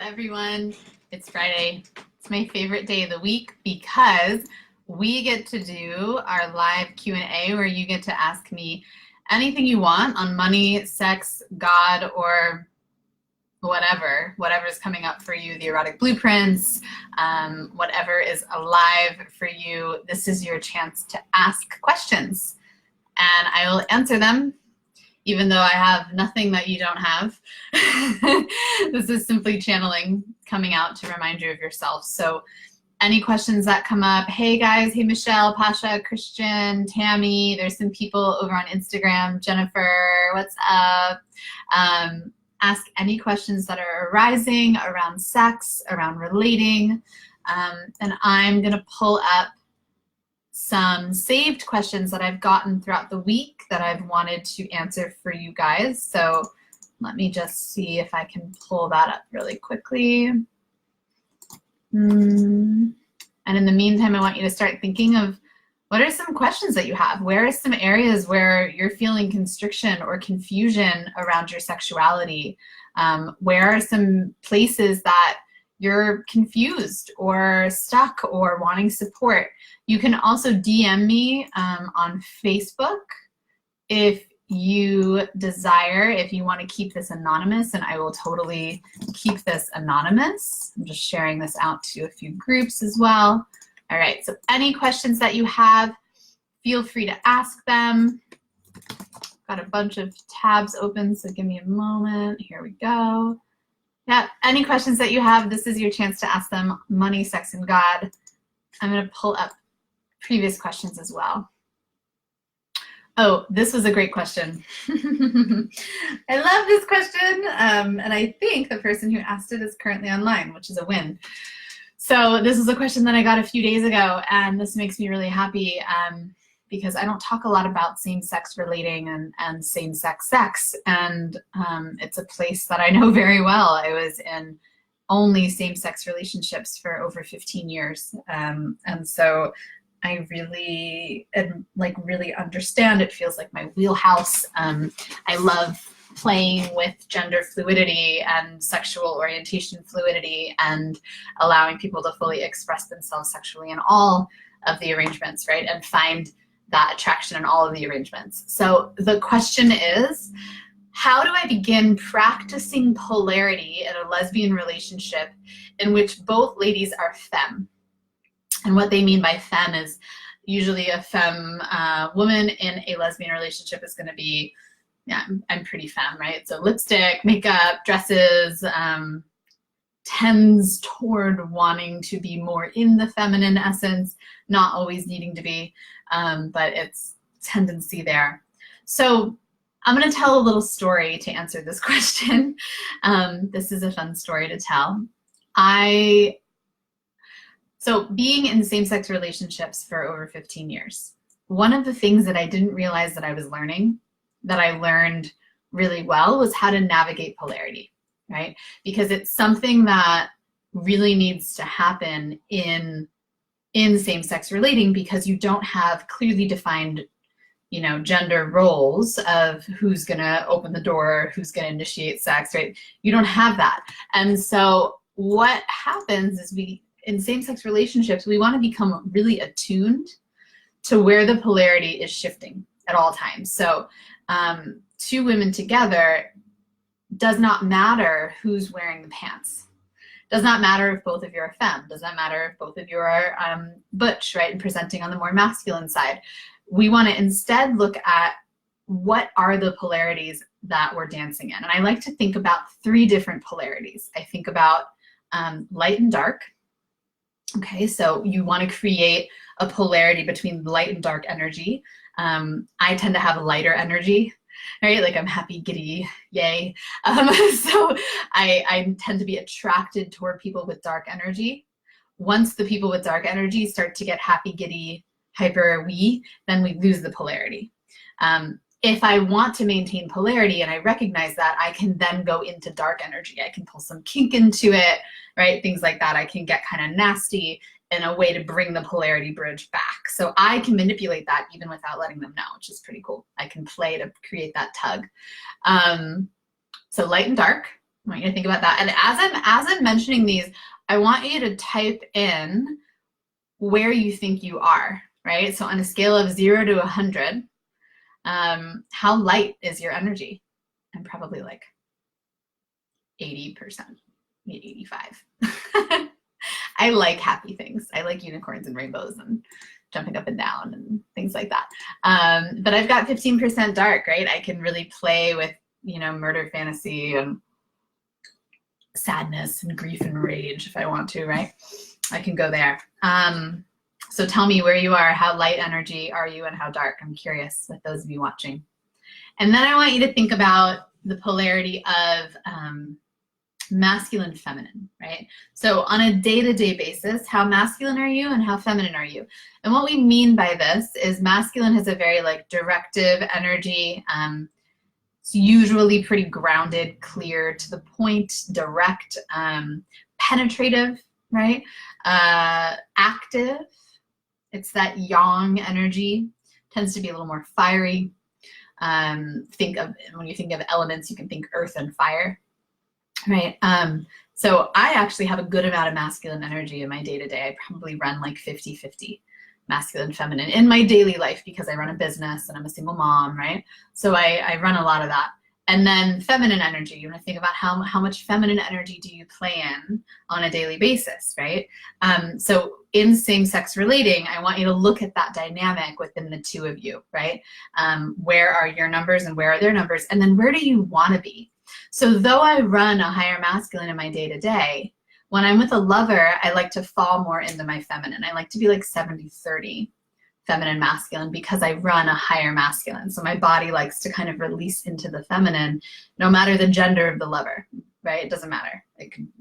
Everyone, it's Friday. It's my favorite day of the week because we get to do our live Q&A where you get to ask me anything you want on money, sex, God, or whatever's coming up for you, the erotic blueprints, whatever is alive for you. This is your chance to ask questions and I will answer them even though I have nothing that you don't have. This is simply channeling coming out to remind you of yourself. So any questions that come up, hey guys, hey Michelle, Pasha, Christian, Tammy, there's some people over on Instagram, Jennifer, what's up? Ask any questions that are arising around sex, around relating, and I'm gonna pull up some saved questions that I've gotten throughout the week that I've wanted to answer for you guys. So let me just see if I can pull that up really quickly. And in the meantime, I want you to start thinking of what are some questions that you have? Where are some areas where you're feeling constriction or confusion around your sexuality? Where are some places that you're confused or stuck or wanting support? You can also DM me on Facebook if you desire, if you want to keep this anonymous, and I will totally keep this anonymous. I'm just sharing this out to a few groups as well. All right, so any questions that you have, feel free to ask them. Got a bunch of tabs open, so give me a moment. Here we go. Yeah, any questions that you have, this is your chance to ask them. Money, sex, and God. I'm going to pull up previous questions as well. Oh, this was a great question. I love this question, and I think the person who asked it is currently online, which is a win. So this is a question that I got a few days ago, and this makes me really happy because I don't talk a lot about same-sex relating and same-sex sex, and it's a place that I know very well. I was in only same-sex relationships for over 15 years, and so I really really understand. It feels like my wheelhouse. I love playing with gender fluidity and sexual orientation fluidity and allowing people to fully express themselves sexually in all of the arrangements, right? And find that attraction in all of the arrangements. So the question is, how do I begin practicing polarity in a lesbian relationship in which both ladies are femme? And what they mean by femme is usually a femme woman in a lesbian relationship is going to be, yeah, I'm pretty femme, right? So lipstick, makeup, dresses, tends toward wanting to be more in the feminine essence, not always needing to be, but it's tendency there. So I'm going to tell a little story to answer this question. This is a fun story to tell. So being in same-sex relationships for over 15 years, one of the things that I didn't realize that I was learning, that I learned really well, was how to navigate polarity, right? Because it's something that really needs to happen in same-sex relating because you don't have clearly defined, you know, gender roles of who's gonna open the door, who's gonna initiate sex, right? You don't have that. And so what happens is in same-sex relationships, we want to become really attuned to where the polarity is shifting at all times. So two women together, does not matter who's wearing the pants. Does not matter if both of you are femme. Does not matter if both of you are butch, right, and presenting on the more masculine side. We want to instead look at what are the polarities that we're dancing in. And I like to think about 3 different polarities. I think about light and dark. Okay, so you want to create a polarity between light and dark energy. I tend to have lighter energy, right? Like I'm happy, giddy, yay. So I tend to be attracted toward people with dark energy. Once the people with dark energy start to get happy, giddy, hyper, then we lose the polarity. If I want to maintain polarity and I recognize that, I can then go into dark energy. I can pull some kink into it, right? Things like that. I can get kind of nasty in a way to bring the polarity bridge back. So I can manipulate that even without letting them know, which is pretty cool. I can play to create that tug. So light and dark. I want you to think about that. And as I'm mentioning these, I want you to type in where you think you are, right? So on a scale of 0 to 100, how light is your energy? I'm probably like 80%, maybe 85. I like happy things. I like unicorns and rainbows and jumping up and down and things like that. But I've got 15% dark, right? I can really play with, murder fantasy and sadness and grief and rage if I want to, right? I can go there. So tell me where you are, how light energy are you and how dark? I'm curious with those of you watching. And then I want you to think about the polarity of masculine, feminine, right? So on a day-to-day basis, how masculine are you and how feminine are you? And what we mean by this is masculine has a very like directive energy. It's usually pretty grounded, clear, to the point, direct, penetrative, right? Active. It's that yang energy, tends to be a little more fiery. When you think of elements, you can think earth and fire, right? So I actually have a good amount of masculine energy in my day-to-day. I probably run like 50-50 masculine, feminine in my daily life because I run a business and I'm a single mom, right? So I run a lot of that. And then feminine energy, you want to think about how much feminine energy do you play in on a daily basis, right? So in same-sex relating, I want you to look at that dynamic within the two of you, right? Where are your numbers and where are their numbers? And then where do you want to be? So though I run a higher masculine in my day-to-day, when I'm with a lover, I like to fall more into my feminine. I like to be like 70-30 feminine, masculine, because I run a higher masculine. So my body likes to kind of release into the feminine, no matter the gender of the lover, right? It doesn't matter,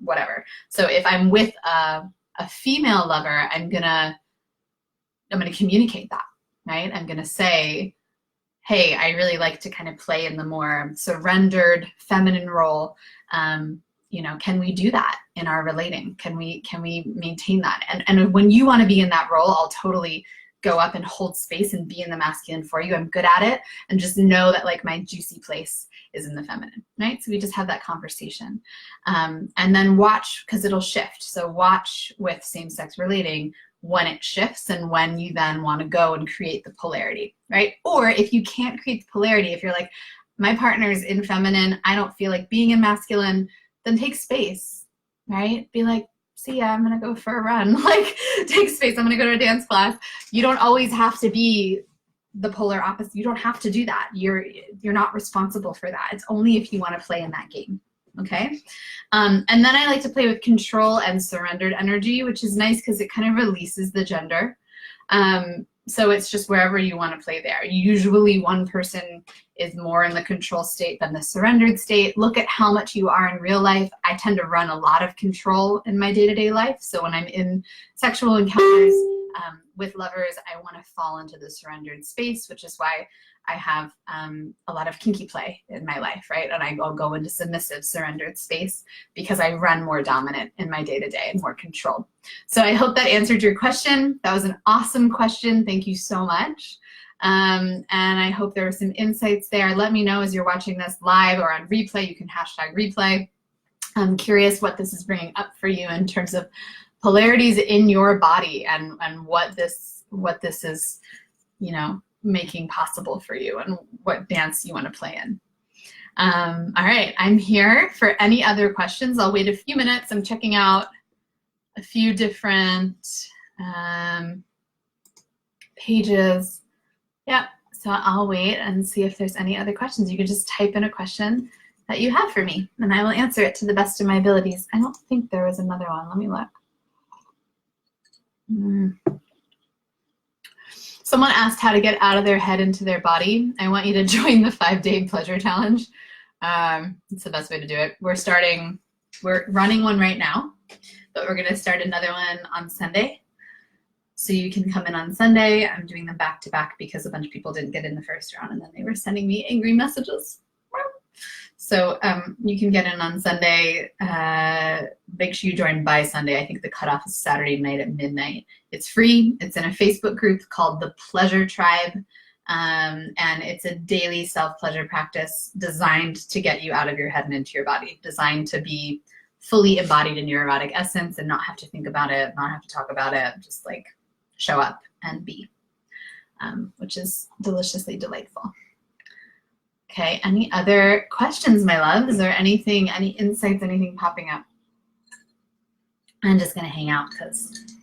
whatever. So if I'm with a female lover, I'm gonna communicate that, right? I'm gonna say, hey, I really like to kind of play in the more surrendered feminine role. Can we do that in our relating? Can we maintain that? And when you want to be in that role, I'll totally go up and hold space and be in the masculine for you. I'm good at it. And just know that like my juicy place is in the feminine, right? So we just have that conversation. And then watch, because it'll shift. So watch with same-sex relating when it shifts and when you then want to go and create the polarity, right? Or if you can't create the polarity, if you're like, my partner's in feminine, I don't feel like being in masculine, then take space, right? Be like, see ya, I'm gonna go for a run. Like, take space, I'm gonna go to a dance class. You don't always have to be the polar opposite. You don't have to do that. You're not responsible for that. It's only if you want to play in that game, okay? And then I like to play with control and surrendered energy, which is nice because it kind of releases the gender. So it's just wherever you want to play there. Usually one person is more in the control state than the surrendered state. Look at how much you are in real life. I tend to run a lot of control in my day-to-day life. So when I'm in sexual encounters with lovers, I want to fall into the surrendered space, which is why I have a lot of kinky play in my life, right? And I'll go into submissive, surrendered space because I run more dominant in my day-to-day and more controlled. So I hope that answered your question. That was an awesome question. Thank you so much. And I hope there were some insights there. Let me know as you're watching this live or on replay. You can hashtag replay. I'm curious what this is bringing up for you in terms of polarities in your body and what this is, making possible for you and what dance you want to play in. All right, I'm here for any other questions. I'll wait a few minutes. I'm checking out a few different pages. Yep, so I'll wait and see if there's any other questions. You can just type in a question that you have for me and I will answer it to the best of my abilities. I don't think there was another one. Let me look. Someone asked how to get out of their head into their body. I want you to join the 5-day pleasure challenge. It's the best way to do it. We're running one right now, but we're gonna start another one on Sunday. So you can come in on Sunday. I'm doing them back to back because a bunch of people didn't get in the first round and then they were sending me angry messages. So you can get in on Sunday. Make sure you join by Sunday. I think the cutoff is Saturday night at midnight. It's free. It's in a Facebook group called the Pleasure Tribe. And it's a daily self-pleasure practice designed to get you out of your head and into your body, designed to be fully embodied in your erotic essence and not have to think about it, not have to talk about it, just like show up and be, which is deliciously delightful. Okay, any other questions, my love? Is there anything, any insights, anything popping up? I'm just gonna hang out because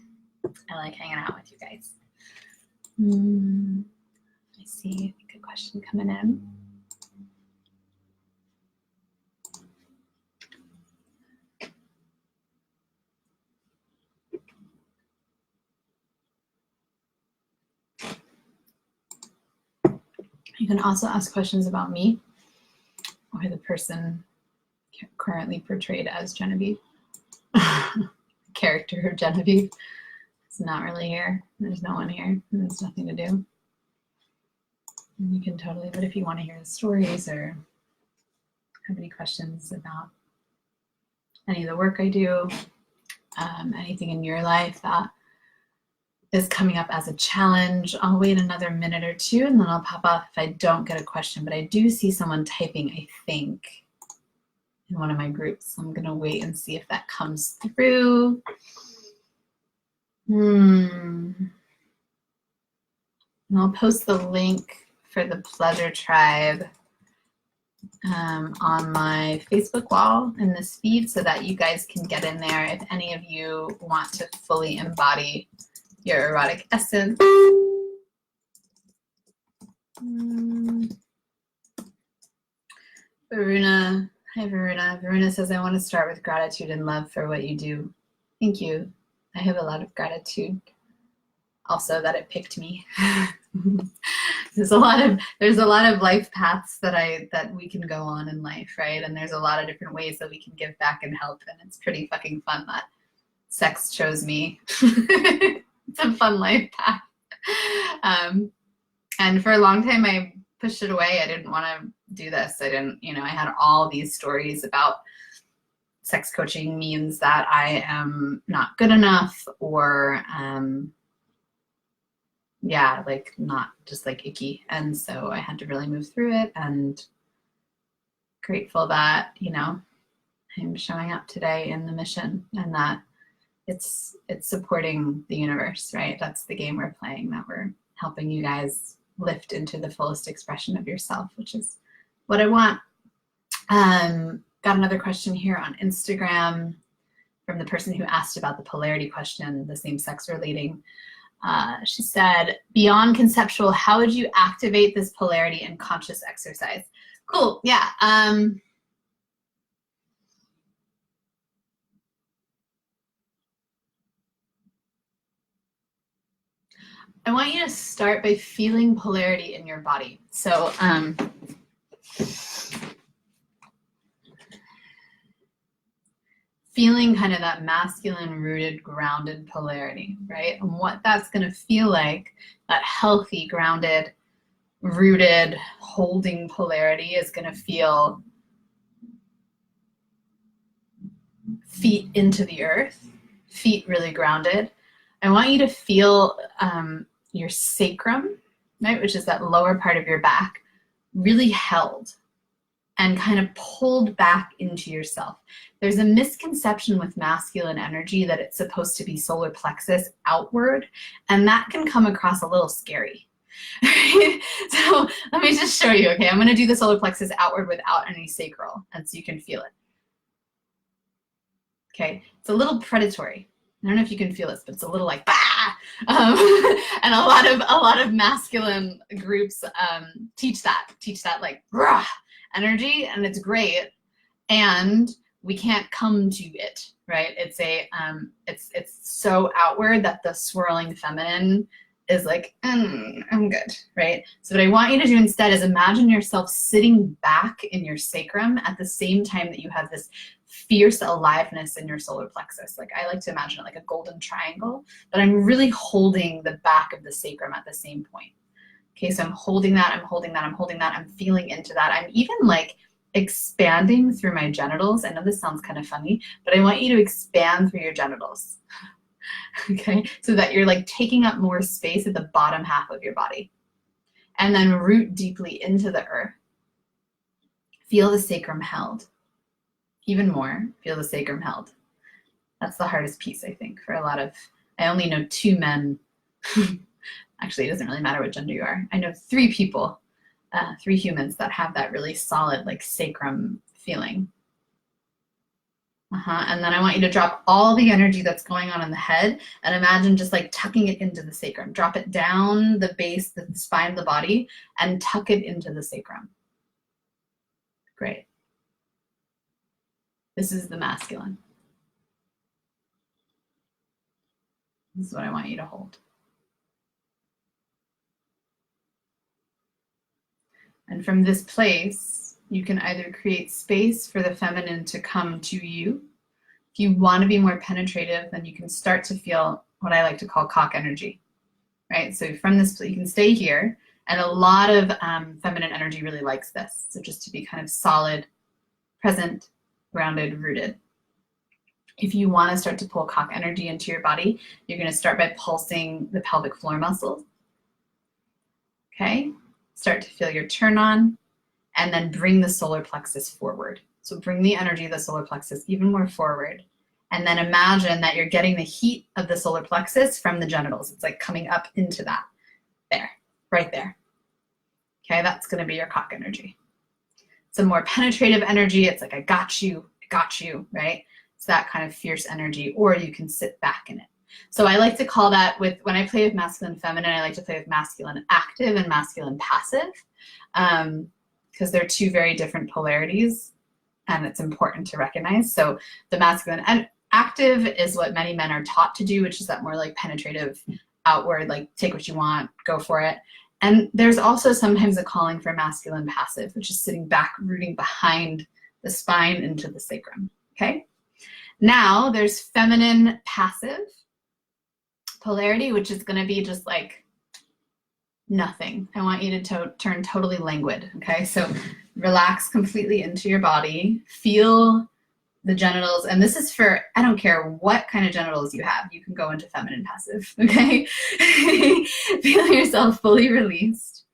I like hanging out with you guys. I see a question coming in. You can also ask questions about me or the person currently portrayed as Genevieve. Character of Genevieve is not really here. There's no one here. There's nothing to do. And you can totally, but if you want to hear the stories or have any questions about any of the work I do, anything in your life that is coming up as a challenge, I'll wait another minute or two and then I'll pop off if I don't get a question. But I do see someone typing, I think, in one of my groups. So I'm gonna wait and see if that comes through. And I'll post the link for the Pleasure Tribe on my Facebook wall in this feed so that you guys can get in there if any of you want to fully embody your erotic essence. Varuna, hi Varuna. Varuna says, I want to start with gratitude and love for what you do. Thank you. I have a lot of gratitude also that it picked me. There's a lot of life paths that we can go on in life, right? And there's a lot of different ways that we can give back and help, and it's pretty fucking fun that sex chose me. It's a fun life path. And for a long time I pushed it away. I didn't want to do this. I didn't, I had all these stories about sex coaching means that I am not good enough or yeah, like not just like icky. And so I had to really move through it, and grateful that, I'm showing up today in the mission and that it's supporting the universe, right? That's the game we're playing, that we're helping you guys lift into the fullest expression of yourself, which is what I want. Got another question here on Instagram from the person who asked about the polarity question, the same sex relating. She said, beyond conceptual, how would you activate this polarity in conscious exercise? Cool, yeah. I want you to start by feeling polarity in your body. So feeling kind of that masculine rooted, grounded polarity, right? And what that's gonna feel like, that healthy, grounded, rooted, holding polarity is gonna feel feet into the earth, feet really grounded. I want you to feel your sacrum, right, which is that lower part of your back, really held and kind of pulled back into yourself. There's a misconception with masculine energy that it's supposed to be solar plexus outward, and that can come across a little scary. Right? So let me just show you, okay? I'm gonna do the solar plexus outward without any sacral, and so you can feel it. Okay, it's a little predatory. I don't know if you can feel this, but it's a little like, bah! And a lot of masculine groups teach that like, rah! Energy, and it's great, and we can't come to it, right? It's it's so outward that the swirling feminine is like, I'm good, right? So what I want you to do instead is imagine yourself sitting back in your sacrum at the same time that you have this fierce aliveness in your solar plexus. Like, I like to imagine it like a golden triangle, but I'm really holding the back of the sacrum at the same point. Okay, so I'm holding that, I'm holding that, I'm holding that, I'm feeling into that. I'm even like expanding through my genitals. I know this sounds kind of funny, but I want you to expand through your genitals. Okay, so that you're like taking up more space at the bottom half of your body. and then root deeply into the earth. Feel the sacrum held. Even more, feel the sacrum held. That's the hardest piece, I think, for a lot of, I only know 2 men. Actually, it doesn't really matter what gender you are. I know 3 people, 3 humans that have that really solid, like, sacrum feeling. And then I want you to drop all the energy that's going on in the head and imagine just like tucking it into the sacrum. Drop it down the base, the spine of the body, and tuck it into the sacrum. Great. This is the masculine. This is what I want you to hold. And from this place, you can either create space for the feminine to come to you. If you want to be more penetrative, then you can start to feel what I like to call cock energy, right? So from this place, you can stay here. And a lot of feminine energy really likes this. So just to be kind of solid, present, grounded, rooted. If you want to start to pull cock energy into your body, you're going to start by pulsing the pelvic floor muscles. Okay? Start to feel your turn on, and then bring the solar plexus forward. So bring the energy of the solar plexus even more forward. And then imagine that you're getting the heat of the solar plexus from the genitals. It's like coming up into that. There, right there. Okay, that's going to be your cock energy. Some more penetrative energy. It's like, I got you, right? It's that kind of fierce energy, or you can sit back in it. So I like to call that, with when I play with masculine and feminine, I like to play with masculine active and masculine passive, because they're 2 very different polarities, and it's important to recognize. So the masculine and active is what many men are taught to do, which is that more like penetrative, outward, like take what you want, go for it. And there's also sometimes a calling for masculine passive, which is sitting back, rooting behind the spine into the sacrum, okay? Now there's feminine passive polarity, which is going to be just like nothing. I want you to turn totally languid, okay? So relax completely into your body. Feel the genitals, and this is for, I don't care what kind of genitals you have, you can go into feminine passive, okay? Feel yourself fully released.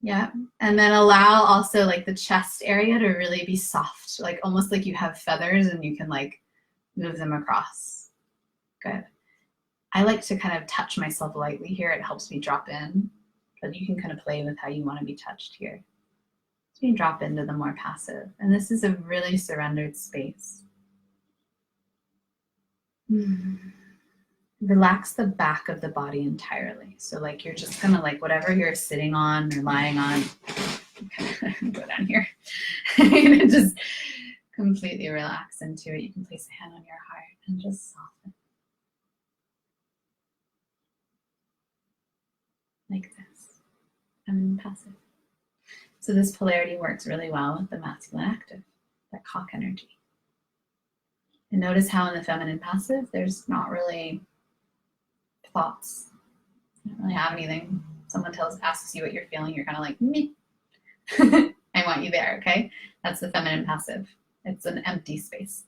Yeah, and then allow also like the chest area to really be soft, like almost like you have feathers and you can like move them across. Good. I like to kind of touch myself lightly here. It helps me drop in, but you can kind of play with how you want to be touched here. So you drop into the more passive. And this is a really surrendered space. Relax the back of the body entirely. So like you're just gonna, like, whatever you're sitting on or lying on, go down here. Just completely relax into it. You can place a hand on your heart and just soften. Like this, feminine passive. So this polarity works really well with the masculine active, that cock energy. And notice how in the feminine passive, there's not really thoughts. You don't really have anything. Someone asks you what you're feeling, you're kind of like, me. I want you there, okay? That's the feminine passive. It's an empty space.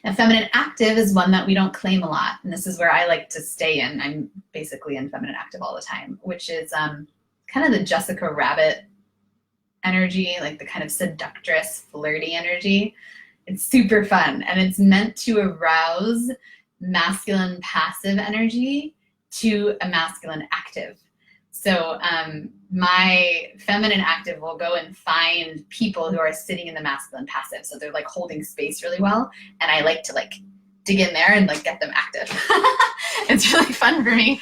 And feminine active is one that we don't claim a lot. And this is where I like to stay in. I'm basically in feminine active all the time, which is kind of the Jessica Rabbit energy, like the kind of seductress, flirty energy. It's super fun. And it's meant to arouse masculine passive energy to a masculine active. So my feminine active will go and find people who are sitting in the masculine passive. So they're like holding space really well. And I like to like dig in there and like get them active. It's really fun for me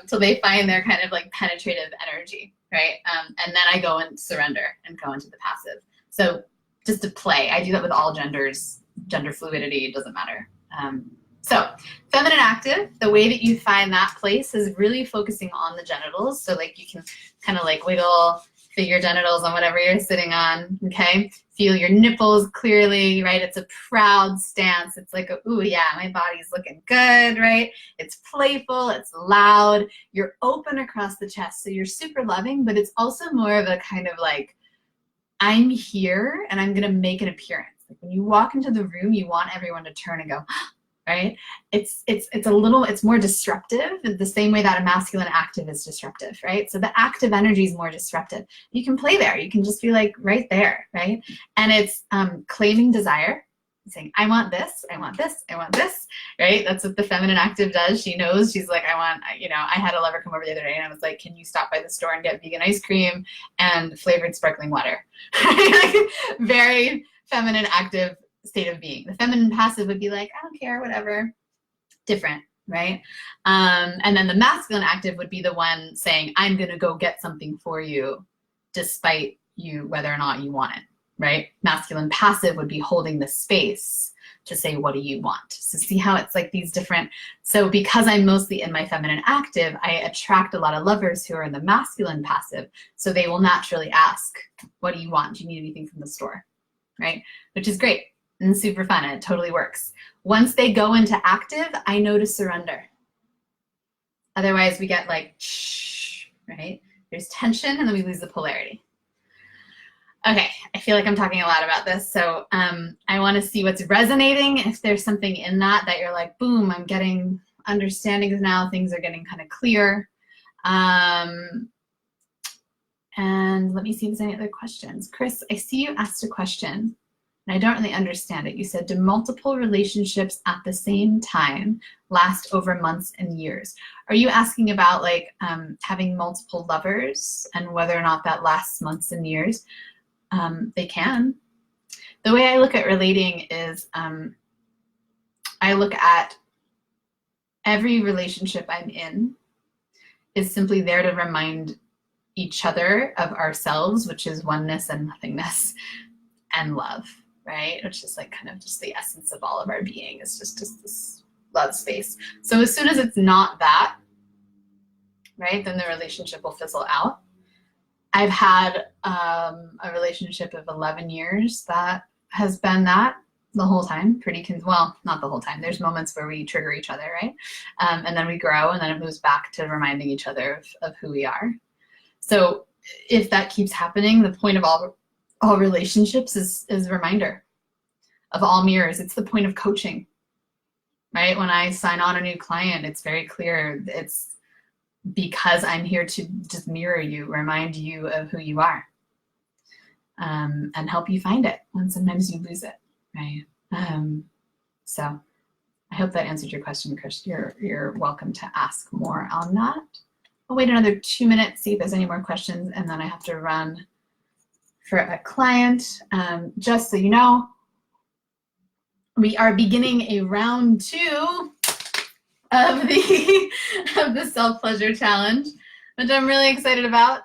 till they find their kind of like penetrative energy, right? And then I go and surrender and go into the passive. So just to play, I do that with all genders, gender fluidity, it doesn't matter. So feminine active, the way that you find that place is really focusing on the genitals. So like you can kind of like wiggle, feel your genitals on whatever you're sitting on, okay? Feel your nipples clearly, right? It's a proud stance. It's like, ooh, yeah, my body's looking good, right? It's playful, it's loud. You're open across the chest, so you're super loving, but it's also more of a kind of like, I'm here and I'm gonna make an appearance. Like when you walk into the room, you want everyone to turn and go, right? It's more disruptive, the same way that a masculine active is disruptive, right? So the active energy is more disruptive. You can play there. You can just be like right there, right? And it's claiming desire, saying, I want this, I want this, I want this, right? That's what the feminine active does. She knows, she's like, I had a lover come over the other day and I was like, can you stop by the store and get vegan ice cream and flavored sparkling water? Very feminine active state of being. The feminine passive would be like, I don't care, whatever, different, right? And then the masculine active would be the one saying, I'm gonna go get something for you despite you, whether or not you want it, right? Masculine passive would be holding the space to say, what do you want? So see how it's like these different, so because I'm mostly in my feminine active, I attract a lot of lovers who are in the masculine passive. So they will naturally ask, what do you want? Do you need anything from the store? Right? Which is great and super fun, and it totally works. Once they go into active, I know to surrender. Otherwise we get like, shh, right? There's tension and then we lose the polarity. Okay, I feel like I'm talking a lot about this, so I want to see what's resonating. If there's something in that you're like, boom, I'm getting understandings now, things are getting kind of clear. And let me see if there's any other questions. Chris, I see you asked a question, and I don't really understand it. You said, do multiple relationships at the same time last over months and years? Are you asking about like having multiple lovers and whether or not that lasts months and years? They can. The way I look at relating is I look at every relationship I'm in is simply there to remind each other of ourselves, which is oneness and nothingness and love, right? Which is like kind of just the essence of all of our being. It's just this love space. So as soon as it's not that, right, then the relationship will fizzle out. I've had a relationship of 11 years that has been that the whole time, well, not the whole time. There's moments where we trigger each other, right? And then we grow, and then it moves back to reminding each other of who we are. So if that keeps happening, the point of all relationships is a reminder of all mirrors. It's the point of coaching, right? When I sign on a new client, it's very clear. It's because I'm here to just mirror you, remind you of who you are, and help you find it when sometimes you lose it, right? So I hope that answered your question, Chris. You're welcome to ask more on that. I'll wait another 2 minutes, see if there's any more questions, and then I have to run for a client. Just so you know, we are beginning a round 2 of the self-pleasure challenge, which I'm really excited about.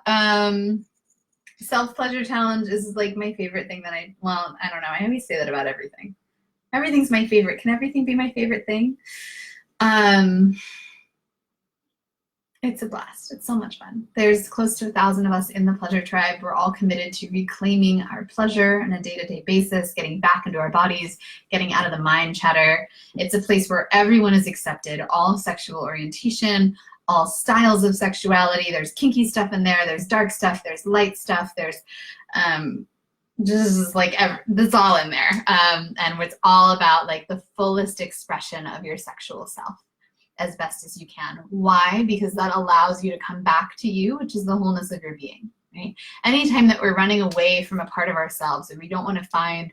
Self-pleasure challenge is like my favorite thing that I don't know. I always say that about everything. Everything's my favorite. Can everything be my favorite thing? It's a blast. It's so much fun. There's close to 1,000 of us in the Pleasure Tribe. We're all committed to reclaiming our pleasure on a day-to-day basis, getting back into our bodies, getting out of the mind chatter. It's a place where everyone is accepted, all sexual orientation, all styles of sexuality. There's kinky stuff in there. There's dark stuff. There's light stuff. There's just like that's all in there. And it's all about like the fullest expression of your sexual self as best as you can. Why? Because that allows you to come back to you, which is the wholeness of your being, right? Anytime that we're running away from a part of ourselves, or we don't want to find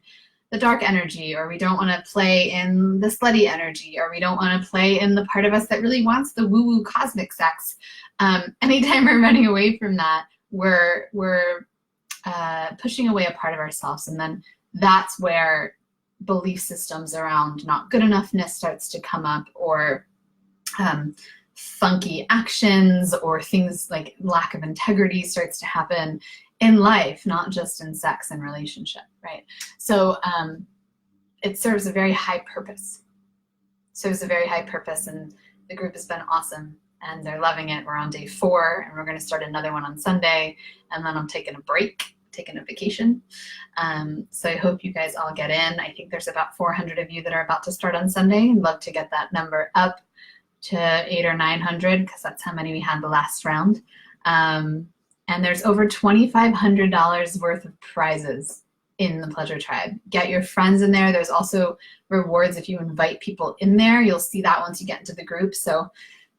the dark energy, or we don't want to play in the slutty energy, or we don't want to play in the part of us that really wants the woo-woo cosmic sex, anytime we're running away from that, we're pushing away a part of ourselves. And then that's where belief systems around not good enoughness starts to come up, or funky actions, or things like lack of integrity starts to happen in life, not just in sex and relationship, right? So it serves a very high purpose. And the group has been awesome, and they're loving it. We're on day 4, and we're going to start another one on Sunday, and then I'm taking a break, taking a vacation. So I hope you guys all get in. I think there's about 400 of you that are about to start on Sunday. I'd love to get that number up to 800 or 900, because that's how many we had the last round. And there's over $2,500 worth of prizes in the pleasure tribe. Get your friends in there. There's also rewards if you invite people in there. You'll see that once you get into the group. So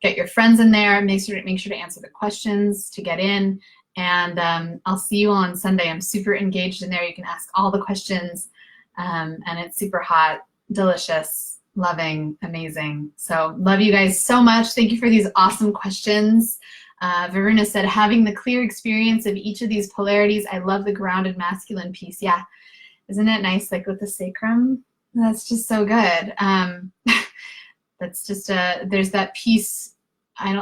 get your friends in there. Make sure to answer the questions to get in. And I'll see you on Sunday. I'm super engaged in there. You can ask all the questions. And it's super hot, delicious, loving, amazing. So love you guys so much. Thank you for these awesome questions. Varuna said, having the clear experience of each of these polarities. I love the grounded masculine piece. Yeah, isn't it nice, like with the sacrum? That's just so good. That's just there's that piece. I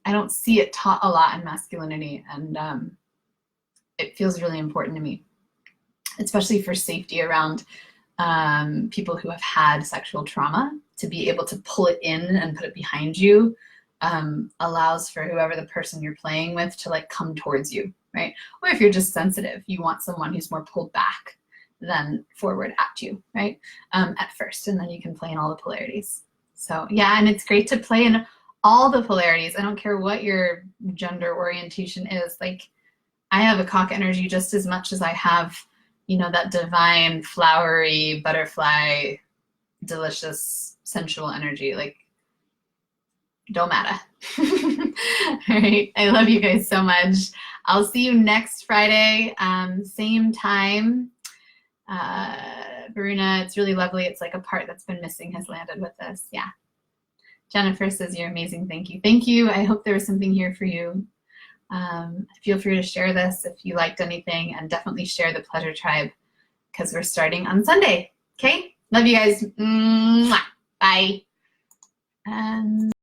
don't see it taught a lot in masculinity, and it feels really important to me, especially for safety around people who have had sexual trauma. To be able to pull it in and put it behind you allows for whoever the person you're playing with to like come towards you, right? Or if you're just sensitive, you want someone who's more pulled back than forward at you, right? At first, and then you can play in all the polarities. So yeah, and it's great to play in all the polarities. I don't care what your gender orientation is. Like, I have a cock energy just as much as I have, you know, that divine, flowery, butterfly, delicious, sensual energy. Like, don't matter. All right. I love you guys so much. I'll see you next Friday, same time. Varuna, it's really lovely. It's like a part that's been missing has landed with us. Yeah. Jennifer says, you're amazing. Thank you. Thank you. I hope there was something here for you. Feel free to share this if you liked anything, and definitely share the Pleasure Tribe because we're starting on Sunday. Okay? Love you guys. Mwah. Bye.